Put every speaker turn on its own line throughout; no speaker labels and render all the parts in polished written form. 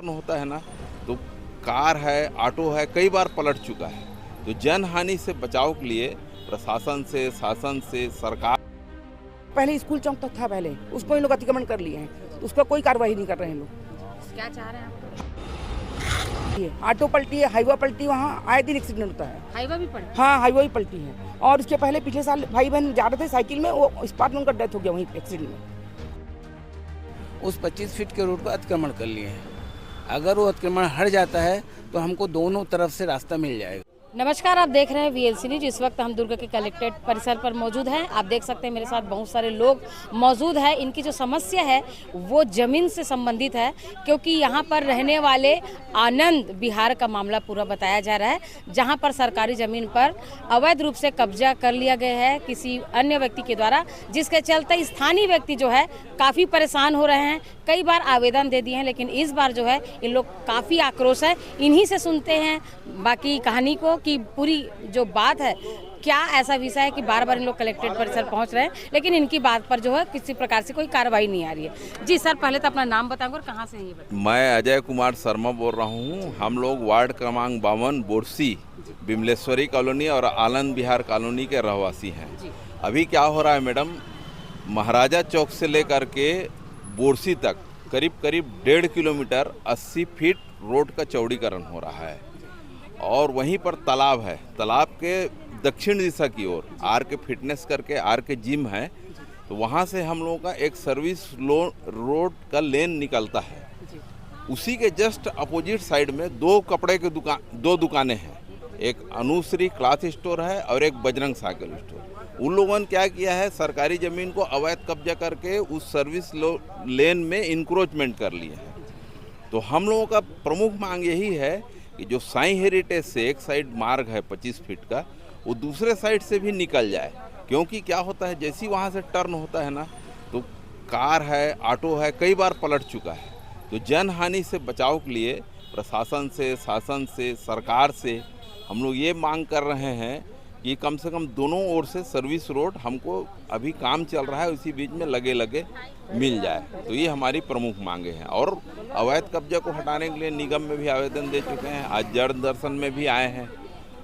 होता है ना, तो कार है, ऑटो है, कई बार पलट चुका है। तो जन हानि से बचाव के लिए प्रशासन से, शासन से, सरकार
पहले स्कूल चौक तक था, पहले उसको इन लोग अतिक्रमण कर लिए हैं, तो उस पर कोई कार्रवाई नहीं कर रहे हैं लोग।
क्या चाह रहे हैं आप?
ये ऑटो पलटी है, हाईवा पलटी, वहाँ आए दिन एक्सीडेंट होता है।
हाईवा भी पड़े?
हाँ, हाईवा भी पलटी है। और उसके पहले पिछले साल भाई बहन जा रहे थे साइकिल में, वो स्पॉट में उनका डेथ हो गया वहीं एक्सीडेंट में।
उस 25 फीट के रोड पर अतिक्रमण कर लिए हैं। अगर वो अतिक्रमण हट जाता है तो हमको दोनों तरफ से रास्ता मिल जाएगा।
नमस्कार, आप देख रहे हैं VLC न्यूज। इस वक्त हम दुर्ग के कलेक्ट्रेट परिसर पर मौजूद हैं। आप देख सकते हैं मेरे साथ बहुत सारे लोग मौजूद हैं। इनकी जो समस्या है वो ज़मीन से संबंधित है, क्योंकि यहाँ पर रहने वाले आनंद बिहार का मामला पूरा बताया जा रहा है, जहाँ पर सरकारी ज़मीन पर अवैध रूप से कब्जा कर लिया गया है किसी अन्य व्यक्ति के द्वारा, जिसके चलते स्थानीय व्यक्ति जो है काफ़ी परेशान हो रहे हैं। कई बार आवेदन दे दिए हैं, लेकिन इस बार जो है इन लोग काफ़ी आक्रोश है। इन्हीं से सुनते हैं बाकी कहानी को कि पूरी जो बात है, क्या ऐसा विषय है कि बार बार इन लोग कलेक्ट्रेट परिसर पहुंच रहे हैं, लेकिन इनकी बात पर जो है किसी प्रकार से कोई कार्रवाई नहीं आ रही है। जी सर, पहले तो अपना नाम बताएंगे और कहाँ से हैं ये बताएं।
मैं अजय कुमार शर्मा बोल रहा हूँ। हम लोग वार्ड क्रमांक 52 बोरसी बिमलेश्वरी कॉलोनी और आनंद बिहार कॉलोनी के रहवासी हैं। अभी क्या हो रहा है मैडम, महाराजा चौक से लेकर के बोरसी तक करीब 1.5 किलोमीटर 80 फीट रोड का चौड़ीकरण हो रहा है, और वहीं पर तालाब है। तालाब के दक्षिण दिशा की ओर आर के फिटनेस करके आर के जिम है, तो वहाँ से हम लोगों का एक सर्विस रोड का लेन निकलता है। उसी के जस्ट अपोजिट साइड में दो दुकानें हैं। एक अनुश्री क्लॉथ स्टोर है और एक बजरंग साइकिल स्टोर। उन लोगों ने क्या किया है, सरकारी ज़मीन को अवैध कब्जा करके उस सर्विस लेन में इंक्रोचमेंट कर लिए हैं। तो हम लोगों का प्रमुख मांग यही है कि जो साई हेरिटेज से एक साइड मार्ग है 25 फीट का, वो दूसरे साइड से भी निकल जाए। क्योंकि क्या होता है, जैसी वहाँ से टर्न होता है ना, तो कार है, ऑटो है, कई बार पलट चुका है। तो जन हानि से बचाव के लिए प्रशासन से, शासन से, सरकार से हम लोग ये मांग कर रहे हैं कि कम से कम दोनों ओर से सर्विस रोड हमको, अभी काम चल रहा है उसी बीच में लगे मिल जाए। तो ये हमारी प्रमुख मांगे हैं। और अवैध कब्जा को हटाने के लिए निगम में भी आवेदन दे चुके हैं, आज जन दर्शन में भी आए हैं,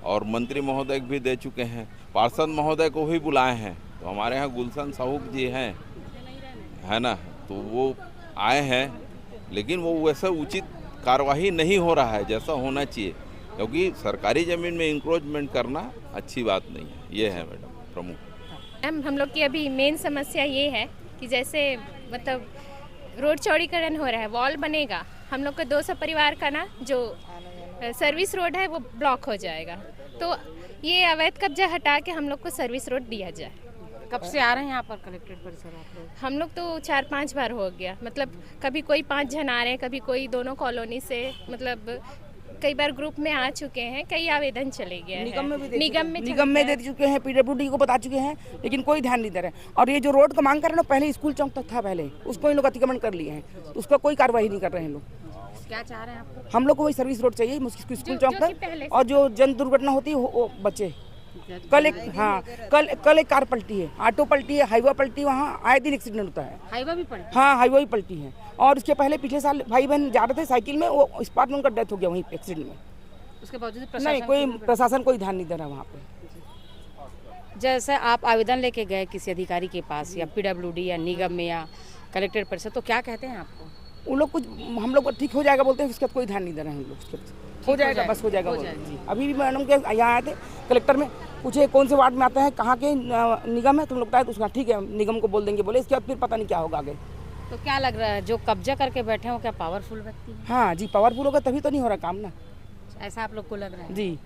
और मंत्री महोदय भी दे चुके हैं, पार्षद महोदय को भी बुलाए हैं। तो हमारे यहाँ गुलशन साहू जी हैं, है ना, तो वो आए हैं, लेकिन वो वैसा उचित कार्यवाही नहीं हो रहा है जैसा होना चाहिए, क्योंकि सरकारी ज़मीन में इंक्रोचमेंट करना अच्छी बात नहीं है। ये है मैडम प्रमुख।
मैम, हम लोग की अभी मेन समस्या ये है कि जैसे मतलब रोड चौड़ीकरण हो रहा है, वॉल बनेगा, हम लोग का 200 परिवार का ना जो सर्विस रोड है वो ब्लॉक हो जाएगा। तो ये अवैध कब्जा हटा के हम लोग को सर्विस रोड दिया जाए।
कब से आ रहे हैं यहाँ पर कलेक्ट्रेट परिसर आप लोग?
हम लोग तो 4-5 बार हो गया, मतलब कभी कोई 5 जन आ रहे हैं, कभी कोई दोनों कॉलोनी से, मतलब कई बार ग्रुप में आ चुके हैं, कई आवेदन चले गए हैं। निगम में
दे चुके हैं, PWD को बता चुके हैं, लेकिन कोई ध्यान नहीं दे रहे। और ये जो रोड का मांग कर रहे हैं ना, पहले स्कूल चौक तक था, पहले उसको इन लोग अतिक्रमण कर लिए हैं, तो उस पर कोई कार्रवाई नहीं कर रहे हैं लोग।
क्या चाह रहे हैं आप?
हम लोग को वही सर्विस रोड चाहिए स्कूल चौक तक, और जो जन दुर्घटना होती है वो बचे। कल एक कार पलटी है, ऑटो पलटी है, हाईवा पलटी, वहाँ आए दिन एक्सीडेंट होता है।
हाईवा भी पड़े?
हाँ, हाईवा भी पलटी है। और उसके पहले पिछले साल भाई बहन जा रहे थे साइकिल में, वो स्पॉट में उनका डेथ हो गया वहीं एक्सीडेंट में।
उसके बावजूद
प्रशासन कोई ध्यान नहीं दे रहा वहाँ पे।
जैसे आप आवेदन लेके गए किसी अधिकारी के पास, या PWD या निगम में या कलेक्ट्रेट परिसर, तो क्या कहते हैं आपको?
वो लोग कुछ, हम लोग ठीक हो जाएगा बोलते हैं, उसके बाद कोई ध्यान नहीं दे रहे हैं हम लोग। हो जाएगा, बस हो जाएगा। अभी भी मैडम के यहाँ आए थे कलेक्टर में, पूछे कौन से वार्ड में आता है, कहाँ के निगम है, तुम लोग बताए, तो उसका ठीक है निगम को बोल देंगे बोले, इसके बाद फिर पता नहीं क्या होगा आगे।
तो क्या लग रहा है, जो कब्जा करके बैठे हैं वो क्या पावरफुल व्यक्ति है?
हाँ जी, पावरफुल होगा तभी तो नहीं हो रहा काम ना।
ऐसा आप लोग को लग रहा है?
जी,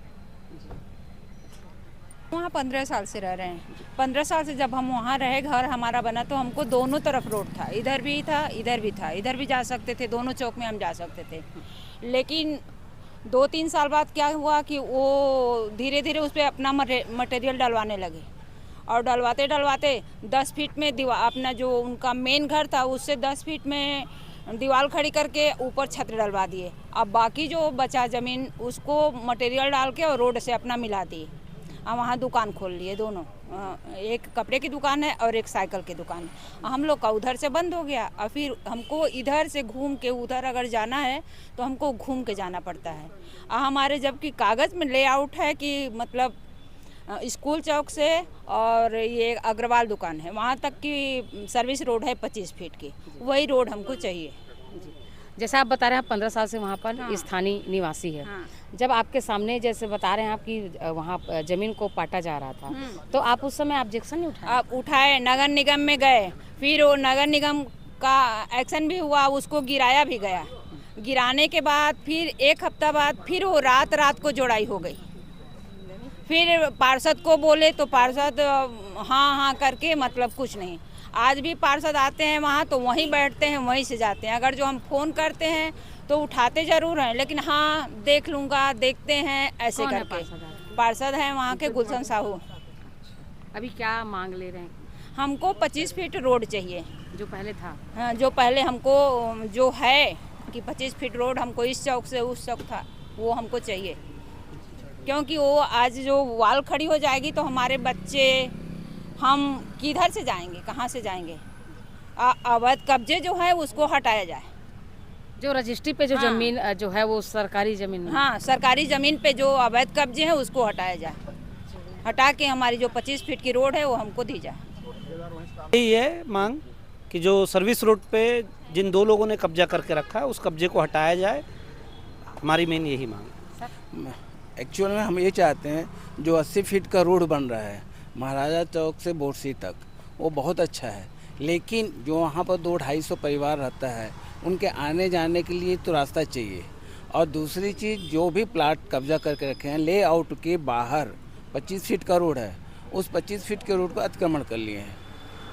वहाँ 15 साल से रह रहे हैं। 15 साल से जब हम वहाँ रहे, घर हमारा बना, तो हमको दोनों तरफ रोड था, इधर भी था, इधर भी था, इधर भी जा सकते थे, दोनों चौक में हम जा सकते थे। लेकिन 2-3 साल बाद क्या हुआ कि वो धीरे धीरे उस पर अपना मटेरियल डलवाने लगे, और डलवाते 10 फीट में दीवार, अपना जो उनका मेन घर था उससे 10 फीट में दीवार खड़ी करके ऊपर छत डलवा दिए। अब बाकी जो बचा ज़मीन उसको मटेरियल डाल के और रोड से अपना मिला दिए, और वहाँ दुकान खोल लिए दोनों एक कपड़े की दुकान है और एक साइकिल की दुकान है। हम लोग का उधर से बंद हो गया और फिर हमको इधर से घूम के उधर अगर जाना है तो हमको घूम के जाना पड़ता है। हमारे जबकि कागज़ में लेआउट है कि मतलब स्कूल चौक से और ये अग्रवाल दुकान है वहाँ तक की सर्विस रोड है 25 फीट की, वही रोड हमको चाहिए।
जैसे आप बता रहे हैं 15 साल से वहाँ पर स्थानीय निवासी है। जब आपके सामने जैसे बता रहे हैं आप कि वहाँ जमीन को पाटा जा रहा था, तो आप उस समय ऑब्जेक्शन नहीं उठाए?
आप उठाए, नगर निगम में गए, फिर वो नगर निगम का एक्शन भी हुआ, उसको गिराया भी गया। गिराने के बाद फिर एक हफ्ता बाद फिर वो रात को जोड़ाई हो गई। फिर पार्षद को बोले तो पार्षद हाँ करके मतलब कुछ नहीं। आज भी पार्षद आते हैं वहाँ तो वहीं बैठते हैं, वहीं से जाते हैं। अगर जो हम फ़ोन करते हैं तो उठाते ज़रूर हैं, लेकिन हाँ देख लूँगा, देखते हैं ऐसे करके। पार्षद हैं वहाँ के गुलशन साहू।
अभी क्या मांग ले रहे हैं?
हमको 25 फीट रोड चाहिए,
जो पहले था।
हाँ, जो पहले हमको जो है कि 25 फीट रोड हमको इस चौक से उस चौक था, वो हमको चाहिए। क्योंकि वो आज जो वाल खड़ी हो जाएगी तो हमारे बच्चे हम किधर से जाएंगे, कहाँ से जाएंगे। अवैध कब्जे जो है उसको हटाया जाए।
जो रजिस्ट्री पे जो जमीन जो है वो सरकारी जमीन,
हाँ सरकारी ज़मीन पे जो अवैध कब्जे हैं उसको हटाया जाए। हटा के हमारी जो 25 फीट की रोड है वो हमको दी जाए।
यही है मांग कि जो सर्विस रोड पे जिन दो लोगों ने कब्जा करके रखा है उस कब्जे को हटाया जाए। हमारी मेन यही मांग है।
एक्चुअल में हम ये चाहते हैं जो 80 फीट का रोड बन रहा है महाराजा चौक से बोरसी तक, वो बहुत अच्छा है, लेकिन जो वहाँ पर 200-250 परिवार रहता है उनके आने जाने के लिए तो रास्ता चाहिए। और दूसरी चीज़, जो भी प्लाट कब्जा करके रखे हैं लेआउट के बाहर 25 फीट का रोड है, उस 25 फीट के रोड को अतिक्रमण कर लिए हैं।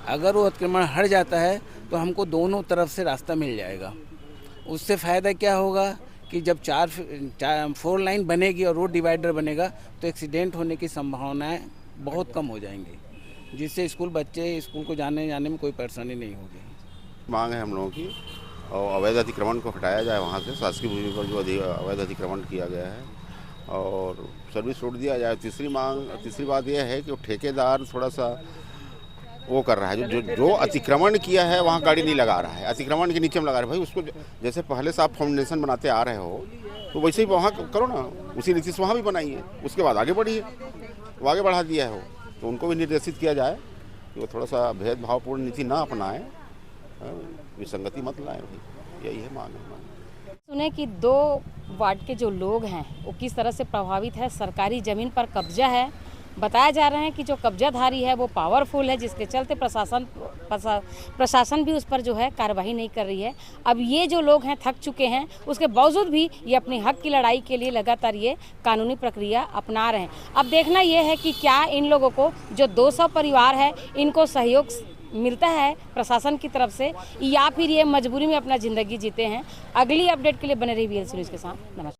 अगर वो अतिक्रमण हट जाता है तो हमको दोनों तरफ से रास्ता मिल जाएगा। उससे फ़ायदा क्या होगा कि जब 4 लाइन बनेगी और रोड डिवाइडर बनेगा तो एक्सीडेंट होने की संभावनाएं बहुत कम हो जाएंगी, जिससे बच्चे स्कूल को जाने में कोई परेशानी नहीं होगी।
मांग है हम लोगों की, और अवैध अतिक्रमण को हटाया जाए वहाँ से। शासकीय भूमि पर जो अवैध अतिक्रमण किया गया है और सर्विस रोड दिया जाए। तीसरी बात यह है कि वो ठेकेदार थोड़ा सा वो कर रहा है, जो अतिक्रमण किया है वहाँ गाड़ी नहीं लगा रहा है, अतिक्रमण के नीचे में लगा रहा है। भाई उसको जैसे पहले से आप फाउंडेशन बनाते आ रहे हो तो वैसे ही वहाँ करो ना, उसी नीचे से वहाँ भी बनाइए, उसके बाद आगे बढ़िए। वो आगे बढ़ा दिया है, तो उनको भी निर्देशित किया जाए कि वो थोड़ा सा भेदभावपूर्ण नीति ना अपनाएं, विसंगति मत लाएं। भाई यही है मांग है।
सुने कि 2 वार्ड के जो लोग हैं वो किस तरह से प्रभावित है। सरकारी ज़मीन पर कब्जा है। बताया जा रहा है कि जो कब्जाधारी है वो पावरफुल है, जिसके चलते प्रशासन भी उस पर जो है कार्रवाई नहीं कर रही है। अब ये जो लोग हैं थक चुके हैं, उसके बावजूद भी ये अपने हक की लड़ाई के लिए लगातार ये कानूनी प्रक्रिया अपना रहे हैं। अब देखना ये है कि क्या इन लोगों को, जो 200 परिवार है, इनको सहयोग मिलता है प्रशासन की तरफ से, या फिर ये मजबूरी में अपना ज़िंदगी जीते हैं। अगली अपडेट के लिए बने रही VLC न्यूज़ के साथ। नमस्कार।